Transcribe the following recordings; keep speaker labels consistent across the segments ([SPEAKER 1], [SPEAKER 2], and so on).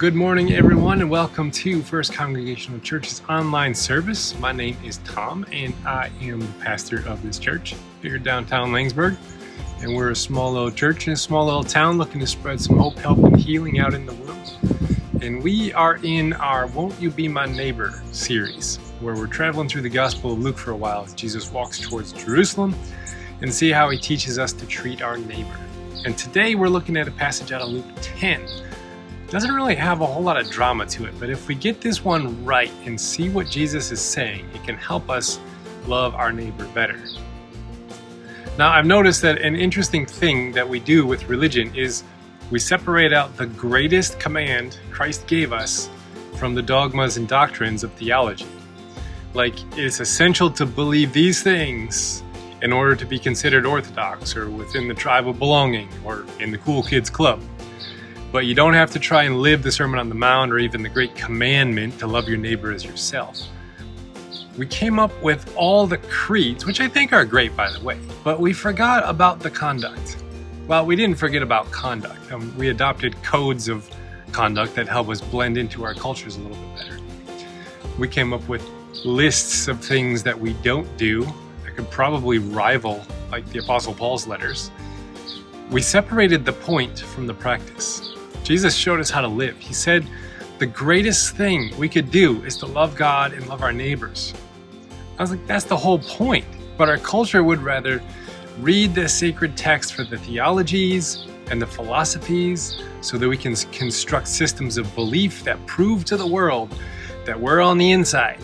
[SPEAKER 1] Good morning, everyone, and welcome to First Congregational Church's online service. My name is Tom, and I am the pastor of this church here downtown Langsburg. And we're a small little church in a small little town looking to spread some hope, help, and healing out in the world. And we are in our Won't You Be My Neighbor series, where we're traveling through the Gospel of Luke for a while as Jesus walks towards Jerusalem and see how he teaches us to treat our neighbor. And today we're looking at a passage out of Luke 10. Doesn't really have a whole lot of drama to it, but if we get this one right and see what Jesus is saying, it can help us love our neighbor better. Now, I've noticed that an interesting thing that we do with religion is we separate out the greatest command Christ gave us from the dogmas and doctrines of theology. Like, it's essential to believe these things in order to be considered orthodox or within the tribe of belonging or in the cool kids club. But you don't have to try and live the Sermon on the Mount or even the Great Commandment to love your neighbor as yourself. We came up with all the creeds, which I think are great, by the way, but we forgot about the conduct. Well, we didn't forget about conduct. We adopted codes of conduct that help us blend into our cultures a little bit better. We came up with lists of things that we don't do that could probably rival, like the Apostle Paul's letters. We separated the point from the practice. Jesus showed us how to live. He said the greatest thing we could do is to love God and love our neighbors. I was like, that's the whole point. But our culture would rather read the sacred text for the theologies and the philosophies so that we can construct systems of belief that prove to the world that we're on the inside.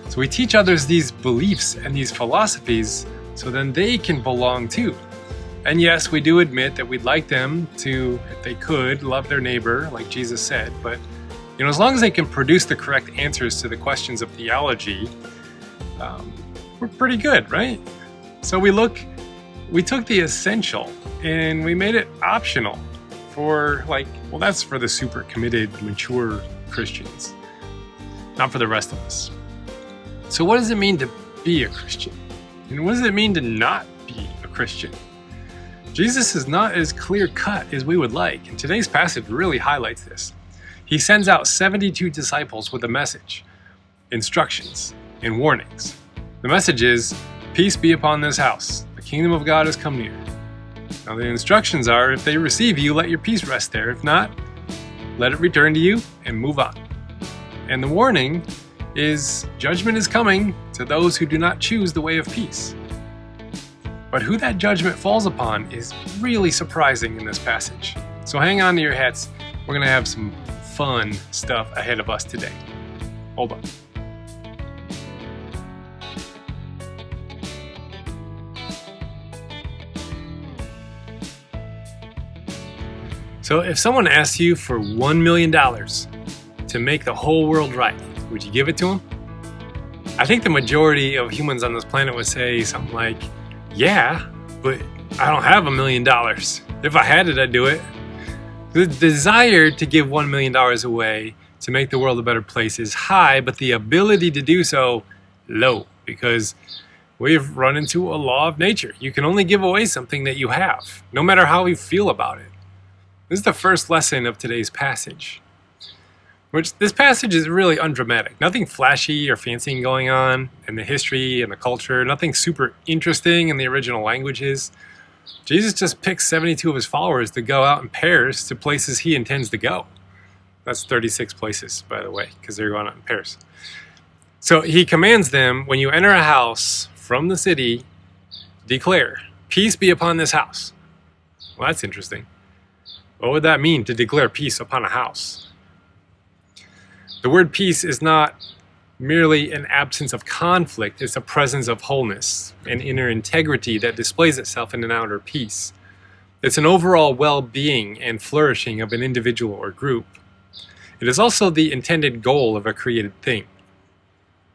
[SPEAKER 1] So we teach others these beliefs and these philosophies so then they can belong too. And yes, we do admit that we'd like them to, if they could, love their neighbor, like Jesus said. But, as long as they can produce the correct answers to the questions of theology, we're pretty good, right? So we took the essential and we made it optional for that's for the super committed, mature Christians, not for the rest of us. So what does it mean to be a Christian? And what does it mean to not be a Christian? Jesus is not as clear-cut as we would like, and today's passage really highlights this. He sends out 72 disciples with a message, instructions, and warnings. The message is, peace be upon this house. The kingdom of God has come near. Now the instructions are, if they receive you, let your peace rest there. If not, let it return to you and move on. And the warning is, judgment is coming to those who do not choose the way of peace. But who that judgment falls upon is really surprising in this passage. So hang on to your hats. We're going to have some fun stuff ahead of us today. Hold on. So if someone asked you for $1 million to make the whole world right, would you give it to them? I think the majority of humans on this planet would say something like, yeah, but I don't have $1 million. If I had it, I'd do it. The desire to give $1 million away to make the world a better place is high, but the ability to do so, low, because we've run into a law of nature. You can only give away something that you have, no matter how you feel about it. This is the first lesson of today's passage. This passage is really undramatic. Nothing flashy or fancy going on in the history and the culture. Nothing super interesting in the original languages. Jesus just picks 72 of his followers to go out in pairs to places he intends to go. That's 36 places, by the way, because they're going out in pairs. So he commands them, when you enter a house from the city, declare, peace be upon this house. Well, that's interesting. What would that mean, to declare peace upon a house? The word peace is not merely an absence of conflict, it's a presence of wholeness, an inner integrity that displays itself in an outer peace. It's an overall well-being and flourishing of an individual or group. It is also the intended goal of a created thing.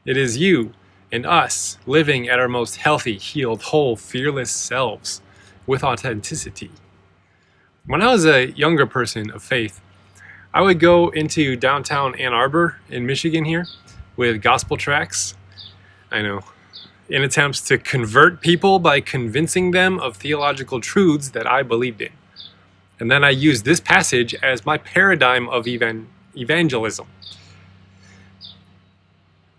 [SPEAKER 1] It is you and us living at our most healthy, healed, whole, fearless selves with authenticity. When I was a younger person of faith, I would go into downtown Ann Arbor in Michigan here with gospel tracts, in attempts to convert people by convincing them of theological truths that I believed in. And then I used this passage as my paradigm of evangelism.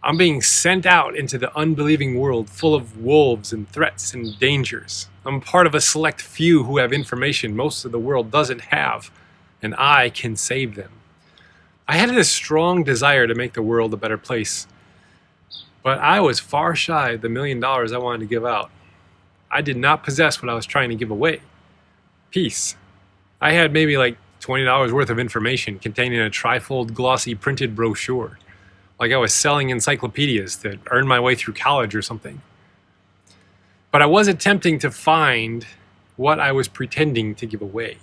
[SPEAKER 1] I'm being sent out into the unbelieving world full of wolves and threats and dangers. I'm part of a select few who have information most of the world doesn't have, and I can save them. I had this strong desire to make the world a better place, but I was far shy of the $1 million I wanted to give out. I did not possess what I was trying to give away. Peace. I had maybe like $20 worth of information containing a trifold glossy printed brochure. Like I was selling encyclopedias to earn my way through college or something. But I was attempting to find what I was pretending to give away.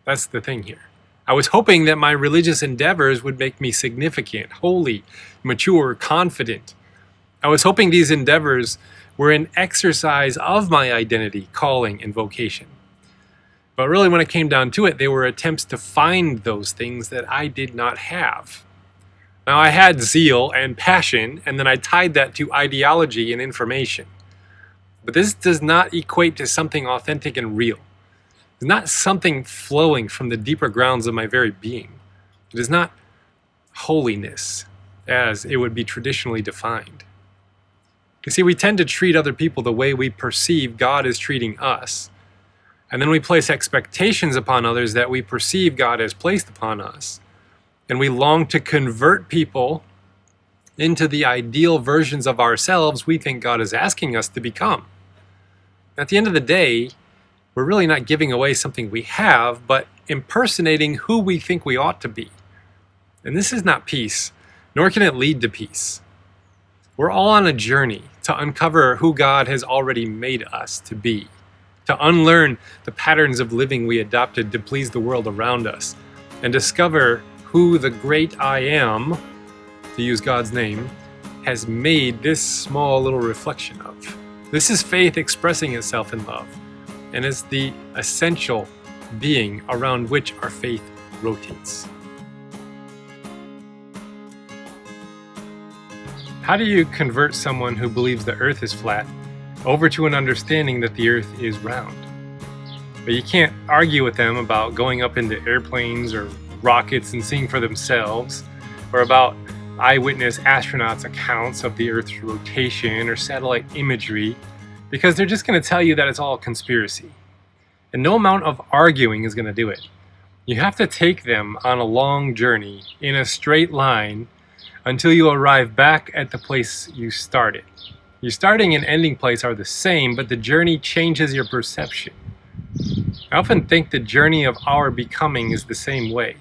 [SPEAKER 1] That's the thing here. I was hoping that my religious endeavors would make me significant, holy, mature, confident. I was hoping these endeavors were an exercise of my identity, calling, and vocation. But really, when it came down to it, they were attempts to find those things that I did not have. Now, I had zeal and passion, and then I tied that to ideology and information. But this does not equate to something authentic and real. It's not something flowing from the deeper grounds of my very being. It is not holiness, as it would be traditionally defined. You see, we tend to treat other people the way we perceive God is treating us. And then we place expectations upon others that we perceive God has placed upon us. And we long to convert people into the ideal versions of ourselves we think God is asking us to become. At the end of the day, we're really not giving away something we have, but impersonating who we think we ought to be. And this is not peace, nor can it lead to peace. We're all on a journey to uncover who God has already made us to be, to unlearn the patterns of living we adopted to please the world around us, and discover who the great I am, to use God's name, has made this small little reflection of. This is faith expressing itself in love, and is the essential being around which our faith rotates. How do you convert someone who believes the earth is flat over to an understanding that the earth is round? But you can't argue with them about going up into airplanes or rockets and seeing for themselves, or about eyewitness astronauts' accounts of the Earth's rotation or satellite imagery, because they're just going to tell you that it's all a conspiracy. And no amount of arguing is going to do it. You have to take them on a long journey in a straight line until you arrive back at the place you started. Your starting and ending place are the same, but the journey changes your perception. I often think the journey of our becoming is the same way.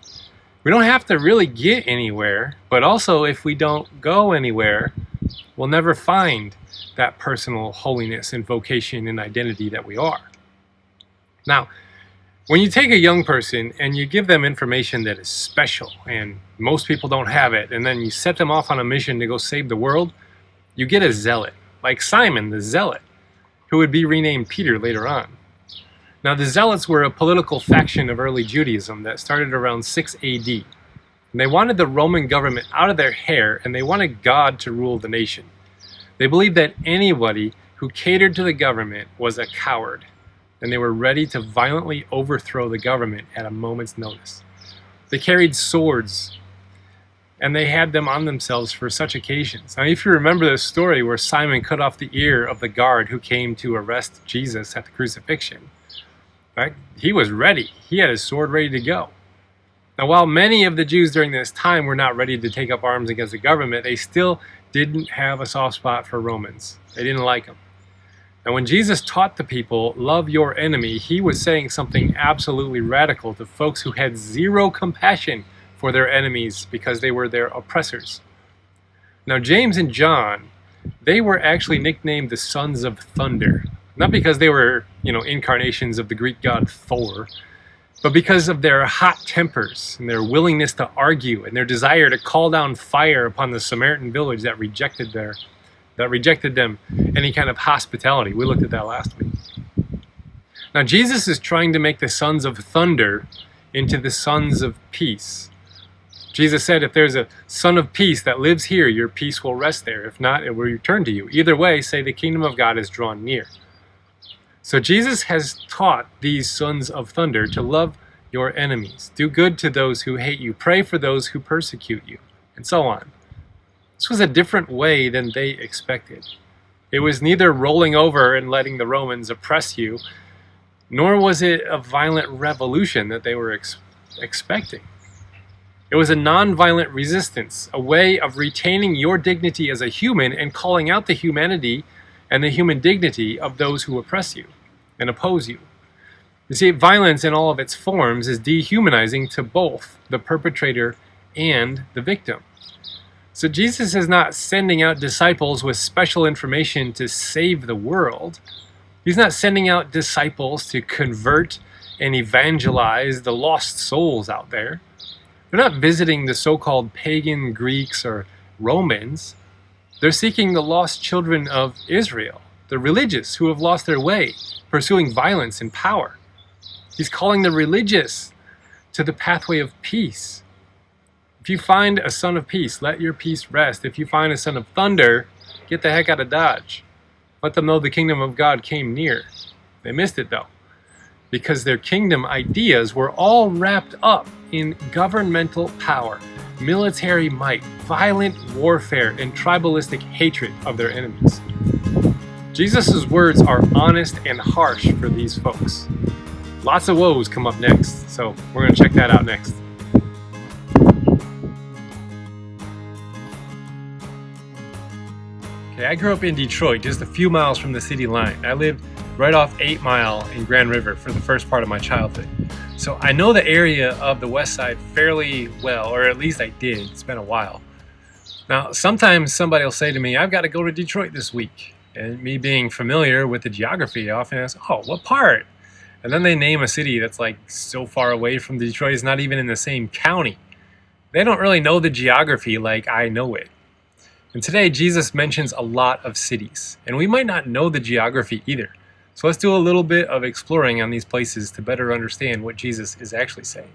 [SPEAKER 1] We don't have to really get anywhere, but also if we don't go anywhere, we'll never find that personal holiness and vocation and identity that we are. Now, when you take a young person and you give them information that is special and most people don't have it, and then you set them off on a mission to go save the world, you get a zealot, like Simon the Zealot, who would be renamed Peter later on. Now, the Zealots were a political faction of early Judaism that started around 6 AD. And they wanted the Roman government out of their hair, and they wanted God to rule the nation. They believed that anybody who catered to the government was a coward, and they were ready to violently overthrow the government at a moment's notice. They carried swords, and they had them on themselves for such occasions. Now, if you remember the story where Simon cut off the ear of the guard who came to arrest Jesus at the crucifixion, right? He was ready. He had his sword ready to go. Now, while many of the Jews during this time were not ready to take up arms against the government, they still didn't have a soft spot for Romans. They didn't like them. Now, when Jesus taught the people, love your enemy, he was saying something absolutely radical to folks who had zero compassion for their enemies because they were their oppressors. Now, James and John, they were actually nicknamed the sons of thunder. Not because they were, incarnations of the Greek god Thor, but because of their hot tempers and their willingness to argue and their desire to call down fire upon the Samaritan village that rejected them any kind of hospitality. We looked at that last week. Now, Jesus is trying to make the sons of thunder into the sons of peace. Jesus said, if there's a son of peace that lives here, your peace will rest there. If not, it will return to you. Either way, say the kingdom of God is drawn near. So Jesus has taught these sons of thunder to love your enemies. Do good to those who hate you. Pray for those who persecute you. And so on. This was a different way than they expected. It was neither rolling over and letting the Romans oppress you, nor was it a violent revolution that they were expecting. It was a non-violent resistance, a way of retaining your dignity as a human and calling out the humanity and the human dignity of those who oppress you and oppose you. You see, violence in all of its forms is dehumanizing to both the perpetrator and the victim. So Jesus is not sending out disciples with special information to save the world. He's not sending out disciples to convert and evangelize the lost souls out there. They're not visiting the so-called pagan Greeks or Romans. They're seeking the lost children of Israel, the religious who have lost their way, pursuing violence and power. He's calling the religious to the pathway of peace. If you find a son of peace, let your peace rest. If you find a son of thunder, get the heck out of Dodge. Let them know the kingdom of God came near. They missed it though, because their kingdom ideas were all wrapped up in governmental power, military might, violent warfare, and tribalistic hatred of their enemies. Jesus' words are honest and harsh for these folks. Lots of woes come up next, so we're going to check that out next. Okay, I grew up in Detroit, just a few miles from the city line. I lived right off 8 Mile in Grand River for the first part of my childhood. So I know the area of the west side fairly well, or at least I did. It's been a while. Now, sometimes somebody will say to me, I've got to go to Detroit this week. And me being familiar with the geography, I often ask, oh, what part? And then they name a city that's like so far away from Detroit, it's not even in the same county. They don't really know the geography like I know it. And today, Jesus mentions a lot of cities, and we might not know the geography either. So let's do a little bit of exploring on these places to better understand what Jesus is actually saying.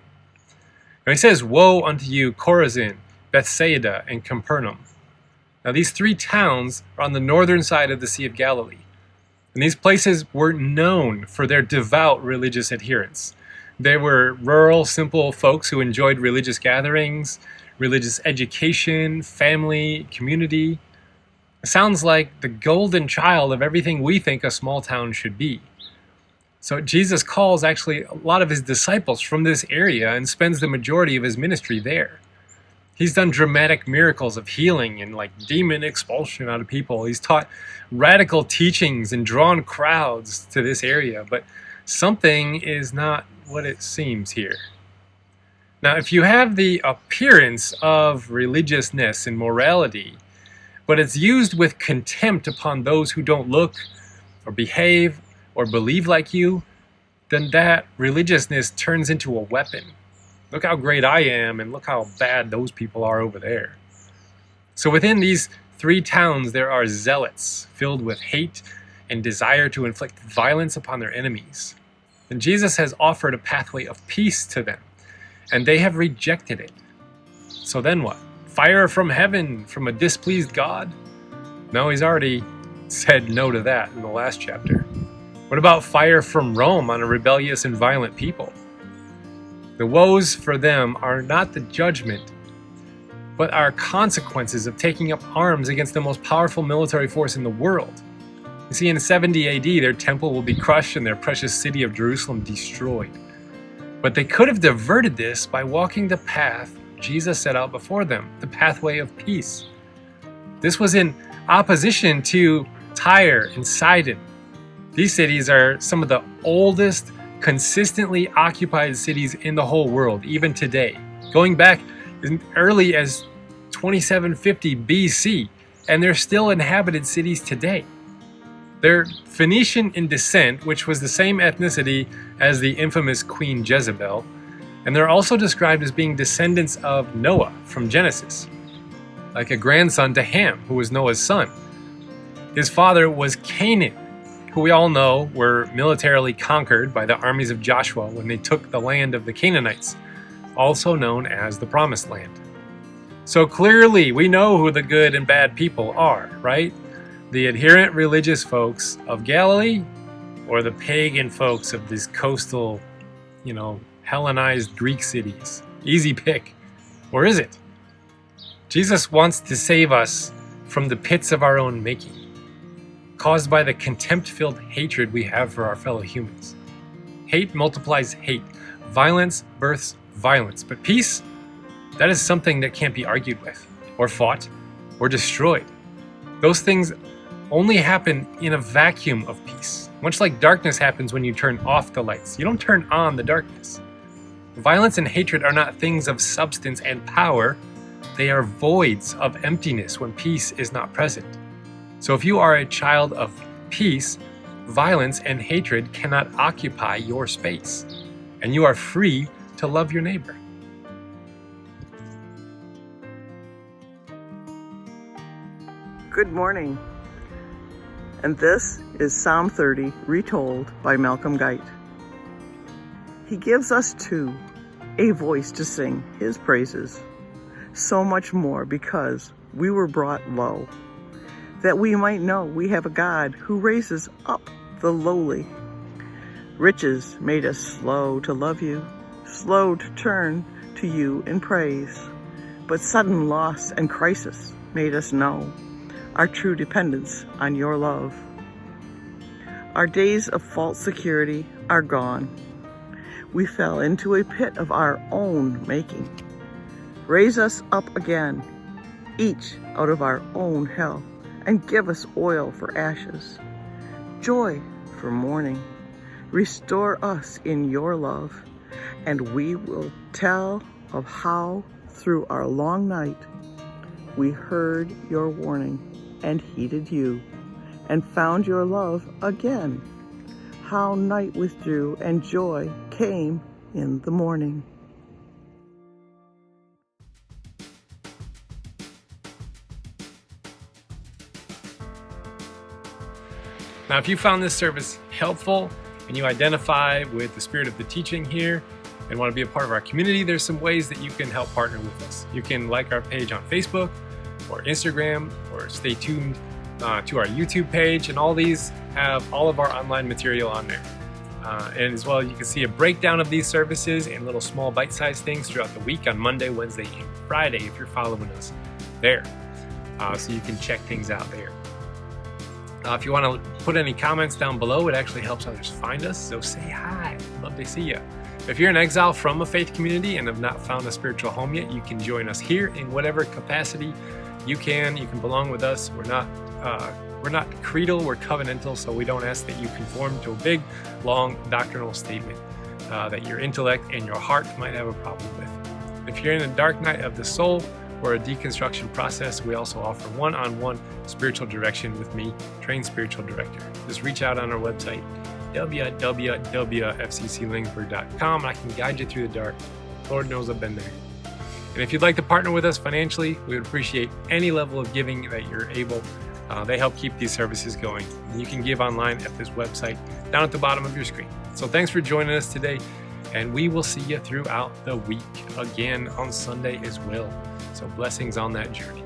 [SPEAKER 1] Now he says, woe unto you, Chorazin, Bethsaida, and Capernaum. Now these 3 towns are on the northern side of the Sea of Galilee. And these places were known for their devout religious adherents. They were rural, simple folks who enjoyed religious gatherings, religious education, family, community. It sounds like the golden child of everything we think a small town should be. So Jesus calls actually a lot of his disciples from this area and spends the majority of his ministry there. He's done dramatic miracles of healing and like demon expulsion out of people. He's taught radical teachings and drawn crowds to this area, but something is not what it seems here. Now, if you have the appearance of religiousness and morality, but it's used with contempt upon those who don't look or behave or believe like you, then that religiousness turns into a weapon. Look how great I am, and look how bad those people are over there. So within these 3 towns, there are zealots filled with hate and desire to inflict violence upon their enemies. And Jesus has offered a pathway of peace to them, and they have rejected it. So then what? Fire from heaven from a displeased God? No, he's already said no to that in the last chapter. What about fire from Rome on a rebellious and violent people? The woes for them are not the judgment, but are consequences of taking up arms against the most powerful military force in the world. You see, in 70 AD, their temple will be crushed and their precious city of Jerusalem destroyed. But they could have diverted this by walking the path Jesus set out before them, the pathway of peace. This was in opposition to Tyre and Sidon. These cities are some of the oldest, consistently occupied cities in the whole world, even today, going back as early as 2750 BC, and they're still inhabited cities today. They're Phoenician in descent, which was the same ethnicity as the infamous Queen Jezebel, and they're also described as being descendants of Noah from Genesis, like a grandson to Ham, who was Noah's son. His father was Canaan, who we all know were militarily conquered by the armies of Joshua when they took the land of the Canaanites, also known as the Promised Land. So clearly we know who the good and bad people are, right? The adherent religious folks of Galilee, or the pagan folks of these coastal, Hellenized Greek cities. Easy pick. Or is it? Jesus wants to save us from the pits of our own making, caused by the contempt-filled hatred we have for our fellow humans. Hate multiplies hate. Violence births violence. But peace, that is something that can't be argued with, or fought, or destroyed. Those things only happen in a vacuum of peace. Much like darkness happens when you turn off the lights. You don't turn on the darkness. Violence and hatred are not things of substance and power. They are voids of emptiness when peace is not present. So if you are a child of peace, violence and hatred cannot occupy your space, and you are free to love your neighbor.
[SPEAKER 2] Good morning, and this is Psalm 30 retold by Malcolm Guite. He gives us too a voice to sing his praises, so much more because we were brought low, that we might know we have a God who raises up the lowly. Riches made us slow to love you, slow to turn to you in praise, but sudden loss and crisis made us know our true dependence on your love. Our days of false security are gone. We fell into a pit of our own making. Raise us up again, each out of our own hell, and give us oil for ashes, joy for mourning. Restore us in your love, and we will tell of how through our long night we heard your warning and heeded you, and found your love again. How night withdrew and joy came in the morning.
[SPEAKER 1] Now, if you found this service helpful and you identify with the spirit of the teaching here and want to be a part of our community, there's some ways that you can help partner with us. You can like our page on Facebook or Instagram, or stay tuned to our YouTube page, and all these have all of our online material on there. And as well, you can see a breakdown of these services and little small bite-sized things throughout the week on Monday, Wednesday, and Friday if you're following us there. So you can check things out there. If you want to put any comments down below, it actually helps others find us, so say hi. Love to see you. If you're in exile from a faith community and have not found a spiritual home yet, you can join us here in whatever capacity you can. You can belong with us. We're not creedal, we're covenantal, so we don't ask that you conform to a big, long doctrinal statement that your intellect and your heart might have a problem with. If you're in a dark night of the soul or a deconstruction process, we also offer one-on-one spiritual direction with me, trained spiritual director. Just reach out on our website, www.fcclangsburg.com, and I can guide you through the dark. Lord knows I've been there. And if you'd like to partner with us financially, we would appreciate any level of giving that you're able. They help keep these services going. And you can give online at this website down at the bottom of your screen. So thanks for joining us today, and we will see you throughout the week again on Sunday as well. So blessings on that journey.